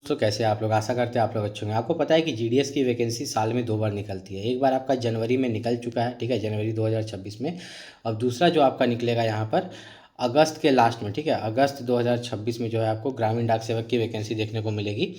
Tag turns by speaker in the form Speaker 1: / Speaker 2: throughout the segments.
Speaker 1: तो कैसे आप लोग, आशा करते हैं आप लोग अच्छे होंगे। आपको पता है कि जीडीएस की वैकेंसी साल में 2 बार निकलती है। एक बार आपका जनवरी में निकल चुका है, ठीक है, जनवरी 2026 में। और दूसरा जो आपका निकलेगा यहाँ पर अगस्त के लास्ट में, ठीक है, अगस्त 2026 में जो है आपको ग्रामीण डाक सेवक की वैकेंसी देखने को मिलेगी।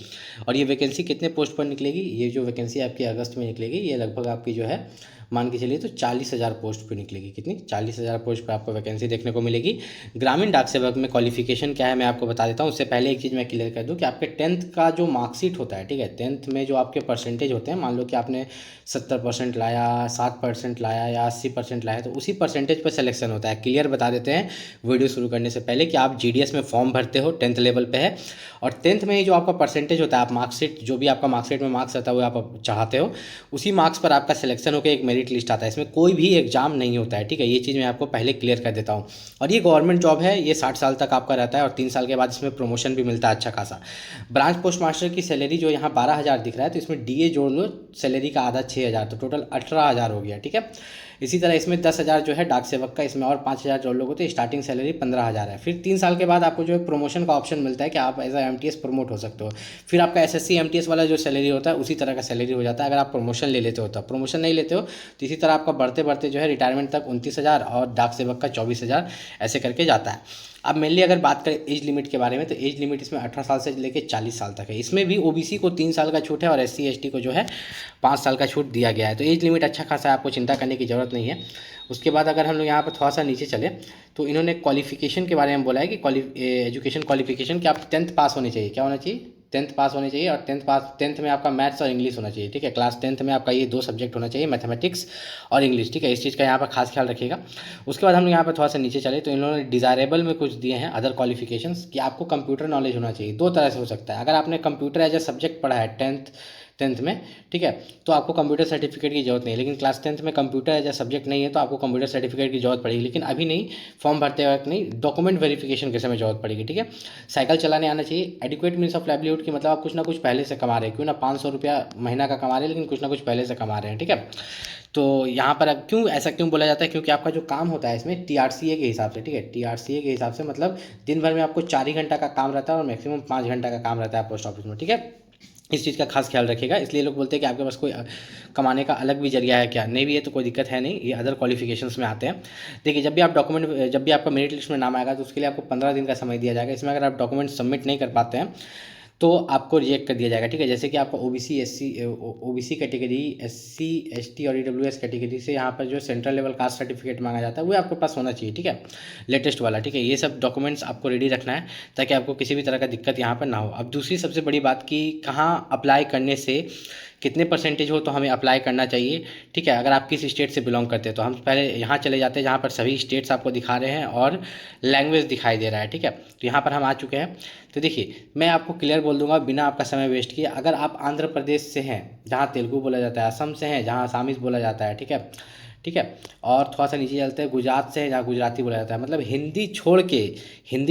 Speaker 1: और ये वैकेंसी कितने पोस्ट पर निकलेगी? ये जो वैकेंसी आपकी अगस्त में निकलेगी ये लगभग आपकी जो है मान के चलिए तो 40,000 पोस्ट पे निकलेगी। कितनी? 40,000 पोस्ट पे आपको वैकेंसी देखने को मिलेगी। ग्रामीण डाक सेवक में क्वालिफिकेशन क्या है मैं आपको बता देता हूँ। उससे पहले एक चीज़ मैं क्लियर कर दूँ कि आपके 10th का जो मार्कशीट होता है, ठीक है, 10th में जो आपके परसेंटेज होते हैं, मान लो कि आपने 70% लाया, 7% लाया या 80% लाया, तो उसी परसेंटेज पर सिलेक्शन होता है। क्लियर बता देते हैं वीडियो शुरू करने से पहले कि आप जीडीएस में फॉर्म भरते हो, 10th लेवल पे है, और 10th में जो आपका परसेंटेज होता है, आप मार्कशीट जो भी आपका मार्कशीट में मार्क्स आता है वो आप चाहते हो, उसी मार्क्स पर आपका सिलेक्शन होकर एक मेरिट लिस्ट आता है। इसमें कोई भी एग्जाम नहीं होता है, ठीक है, ये चीज़ मैं आपको पहले क्लियर कर देता हूँ। और ये गवर्नमेंट जॉब है, ये 60 साल तक आपका रहता है और 3 साल के बाद इसमें प्रमोशन भी मिलता है अच्छा खासा। ब्रांच पोस्ट मास्टर की सैलरी जो यहाँ 12,000 दिख रहा है, तो इसमें डीए जोड़ लो, सैलरी का आधा 6,000, तो टोटल 18,000 हो गया, ठीक है। इसी तरह इसमें 10,000 जो है डाक सेवक का, इसमें और 5,000 जोड़ लोगे तो स्टार्टिंग सैलरी 15,000 है। फिर 3 साल के बाद आपको जो है प्रमोशन का ऑप्शन मिलता है कि आप एज ए एमटीएस प्रमोट हो सकते हो। फिर आपका एसएससी एमटीएस वाला जो सैलरी होता है उसी तरह का सैलरी हो जाता है अगर आप प्रमोशन ले लेते हो। तो प्रमोशन नहीं लेते हो तो इसी तरह आपका बढ़ते बढ़ते जो है रिटायरमेंट तक 29,000 और डाक सेवक का 24,000 ऐसे करके जाता है। अब मेनली अगर बात करें एज लिमिट के बारे में, तो एज लिमिट इसमें 18 साल से लेकर 40 साल तक है। इसमें भी ओबीसी को 3 साल का छूट है और एससी एसटी को जो है 5 साल का छूट दिया गया है। तो एज लिमिट अच्छा खासा है, आपको चिंता करने की ज़रूरत नहीं है। उसके बाद अगर हम लोग यहाँ पर थोड़ा सा नीचे चले तो इन्होंने क्वालिफिकेशन के बारे में बोला है कि एजुकेशन क्वालिफिकेशन कि आप 10th पास होने चाहिए। क्या होना चाहिए? 10th पास होने चाहिए। और 10th में आपका मैथ्स और इंग्लिश होना चाहिए, ठीक है। क्लास 10th में आपका ये 2 सब्जेक्ट होना चाहिए, मैथमेटिक्स और इंग्लिश, ठीक है। इस चीज़ का यहाँ पर खास ख्याल रखिएगा। उसके बाद हम लोग यहाँ पर थोड़ा सा नीचे चले तो इन्होंने डिज़ायरेबल में कुछ दिए हैं अदर क्वालिफिकेशंस कि आपको कंप्यूटर नॉलेज होना चाहिए। 2 तरह से हो सकता है। अगर आपने कंप्यूटर एज ए सब्जेक्ट पढ़ा है टेंथ में, ठीक है, तो आपको कंप्यूटर सर्टिफिकेट की जरूरत नहीं है। लेकिन क्लास 10th में कंप्यूटर एज ए सब्जेक्ट नहीं है तो आपको कंप्यूटर सर्टिफिकेट की जरूरत पड़ेगी, लेकिन अभी नहीं, फॉर्म भरते वक्त नहीं, डॉक्यूमेंट वेरिफिकेशन के समय जरूरत पड़ेगी, ठीक है। साइकिल चलाने आना चाहिए। एडिक्वेट मीन्स ऑफ लाइवलीहुड की मतलब आप कुछ ना कुछ पहले से कमा रहे हैं, क्यों ना 500 रुपया महीना का कमा रहे हैं, लेकिन कुछ ना कुछ पहले से कमा रहे हैं, ठीक है। तो यहाँ पर अब क्यों ऐसा क्यों बोला जाता है? क्योंकि आपका जो काम होता है इसमें टीआरसीए के हिसाब से, ठीक है, टीआरसीए के हिसाब से मतलब दिन भर में आपको 4 ही घंटा का काम रहता है और मैक्सिमम 5 घंटा का काम रहता है पोस्ट ऑफिस में, ठीक है। इस चीज़ का खास ख्याल रखिएगा। इसलिए लोग बोलते हैं कि आपके पास कोई कमाने का अलग भी जरिया है क्या? नहीं भी है तो कोई दिक्कत है नहीं, ये अदर क्वालिफिकेशंस में आते हैं। देखिए, जब भी आपका मेरिट लिस्ट में नाम आएगा तो उसके लिए आपको 15 दिन का समय दिया जाएगा। इसमें अगर आप डॉक्यूमेंट सबमिट नहीं कर पाते हैं तो आपको रिजेक्ट कर दिया जाएगा, ठीक है। जैसे कि आपका ओबीसी कैटेगरी, एससी एसटी और ईडब्ल्यूएस कैटेगरी से यहाँ पर जो सेंट्रल लेवल कास्ट सर्टिफिकेट मांगा जाता है वो आपके पास होना चाहिए, ठीक है, लेटेस्ट वाला, ठीक है। ये सब डॉक्यूमेंट्स आपको रेडी रखना है ताकि आपको किसी भी तरह का दिक्कत यहाँ पर ना हो। अब दूसरी सबसे बड़ी बात कि कहाँ अप्लाई करने से कितने परसेंटेज हो तो हमें अप्लाई करना चाहिए, ठीक है। अगर आप किस स्टेट से बिलोंग करते हैं तो हम पहले यहाँ चले जाते हैं जहाँ पर सभी स्टेट्स आपको दिखा रहे हैं और लैंग्वेज दिखाई दे रहा है, ठीक है। तो यहाँ पर हम आ चुके हैं। तो देखिए, मैं आपको क्लियर बोल दूंगा बिना आपका समय वेस्ट किए। अगर आप आंध्र प्रदेश से हैं जहाँ तेलुगु बोला जाता है, असम से हैं जहाँ असामीज बोला जाता है, ठीक है, ठीक है, और थोड़ा सा नीचे चलते हैं, गुजरात से है जहाँ गुजराती बोला जाता है, मतलब हिंदी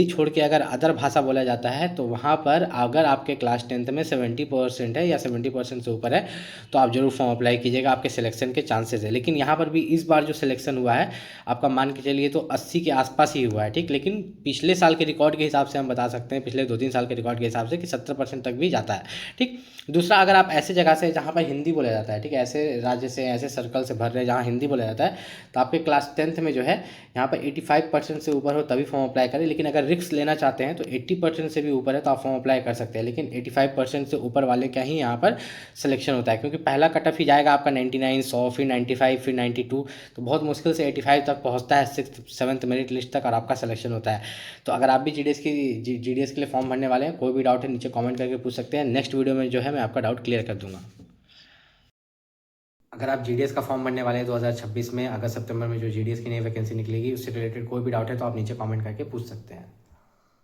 Speaker 1: छोड़ के अगर अदर भाषा बोला जाता है तो वहाँ पर अगर आपके क्लास 10th में 70% है या 70% से ऊपर है तो आप जरूर फॉर्म अप्लाई कीजिएगा, आपके सिलेक्शन के चांसेस है। लेकिन यहाँ पर भी इस बार जो सिलेक्शन हुआ है आपका मान के चलिए तो 80 के आसपास ही हुआ है, ठीक। लेकिन पिछले साल के रिकॉर्ड के हिसाब से हम बता सकते हैं, पिछले 2-3 साल के रिकॉर्ड के हिसाब से कि 70% तक भी जाता है, ठीक। दूसरा, अगर आप ऐसे जगह से जहाँ पर हिंदी बोला जाता है, ठीक है, ऐसे राज्य से ऐसे सर्कल से भर रहे हैं जहाँ हिंदी बोला जाता है, तो आपके क्लास 10th में जो है यहाँ पर 85% से ऊपर हो तभी फॉर्म अप्लाई करें। लेकिन अगर रिस्क लेना चाहते हैं तो 80% से भी ऊपर है तो आप फॉर्म अप्लाई कर सकते हैं, लेकिन 85% से ऊपर वाले का ही यहाँ पर सिलेक्शन होता है, क्योंकि पहला कट ऑफ ही जाएगा आपका 99, 100, फिर 95, फिर 92, तो बहुत मुश्किल से 85 तक पहुँचता है 6th-7th मेरिट लिस्ट तक और आपका सिलेक्शन होता है। तो अगर आप भी जीडीएस के लिए फॉर्म भरने वाले हैं, कोई भी डाउट है नीचे कमेंट करके पूछ सकते हैं। नेक्स्ट वीडियो में जो है मैं आपका डाउट क्लियर कर दूंगा। अगर आप जीडीएस का फॉर्म भरने वाले हैं 2026 में अगस्त सितंबर में जो जीडीएस की नई वैकेंसी निकलेगी उससे रिलेटेड कोई भी डाउट है तो आप नीचे कमेंट करके पूछ सकते हैं।